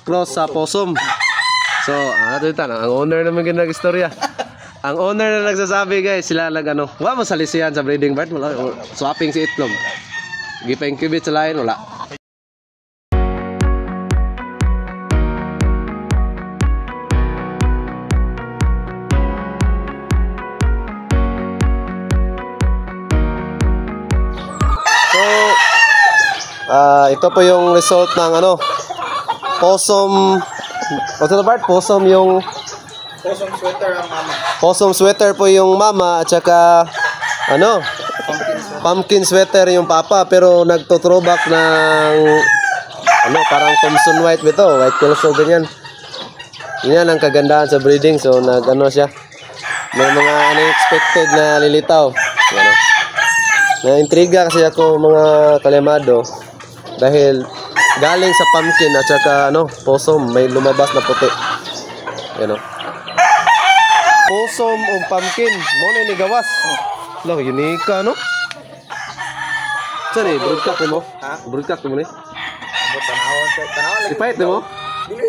Cross sa possum. So, ang owner naman ginag-istorya. Ang owner na nagsasabi guys, sila ano, wala mo salisihan sa breeding bird, wala, swapping si itlog. Gipa-incubate sa lain, wala. So, ito po yung result ng ano, possum. What's the part? Possum yung Possum sweater ang mama. Possum sweater po yung mama at saka ano? Pumpkin sweater yung papa, pero nagto-throwback ng ano, parang Thompson White ito, white Kelso ganyan. Yan ang kagandahan sa breeding. So nag-ano siya. May mga unexpected na lilitaw. Ano? Na-intriga kasi ako mga kalemado dahil galing sa pumpkin at saka ano, possum, may lumabas na puti. Ano? Possum o pumpkin, mo na ni gawas. Lo, unique no? Saan broadcast mo? Ha? Broadcast mo ni? Tanawon lagi. Ipait mo? Dili.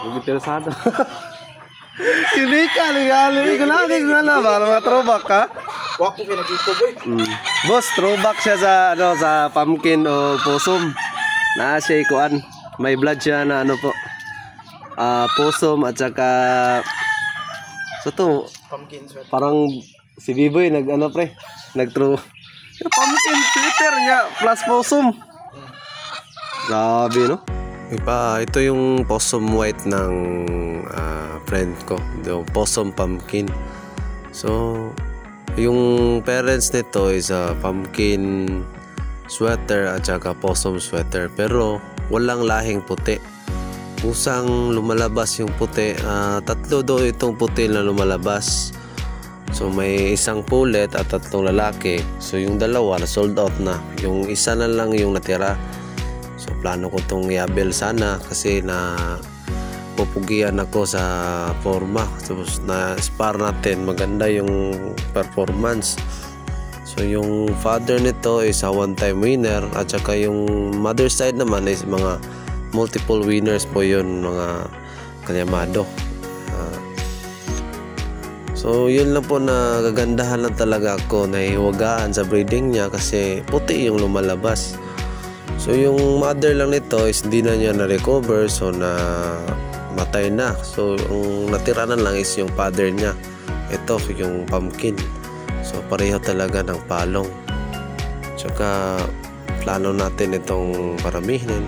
Hindi interesado. Unique ka, ligali. Gula ba? Mga throwback ka? Wa ko pinagiko boy. Boss, throwback siya sa ano, sa pumpkin o possum. Na siya ikuan. May blood siya na ano po. Possum at saka so to, Pumpkin sweater. parang si Biboy nag ano pre, nag-throw pumpkin sweater niya plus possum. Grabe no? Ito yung possum white ng friend ko, yung possum pumpkin. So yung parents nito is pumpkin sweater at saka possum sweater, pero walang lahing puti. Kusang lumalabas yung puti. Tatlo daw itong puti na lumalabas. So may isang pulet at tatlong lalaki. So yung dalawa na sold out na. Yung isa na lang yung natira. So plano ko itong i-abel sana kasi na pupugian ako sa forma. So na spar natin, maganda yung performance. So yung father nito is a one-time winner at saka yung mother side naman is mga multiple winners po yun, mga kalyamado. So yun lang po, na gagandahan lang talaga ako, nahiwagaan sa breeding niya kasi puti yung lumalabas. So yung mother lang nito is hindi na niya na-recover, so na matay na. So yung natira na lang is yung father niya. Ito yung pumpkin. So pareho talaga ng palong. Tsaka plano natin itong paramihin.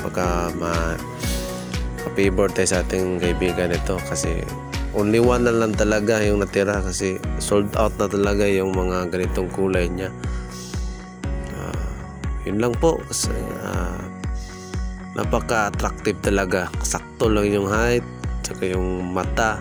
Baka ma-favor tayo sa ating kaibigan ito kasi only one na lang talaga yung natira kasi sold out na talaga yung mga ganitong kulay niya. Yun lang po kasi napaka-attractive talaga. Sakto lang yung height tsaka yung mata.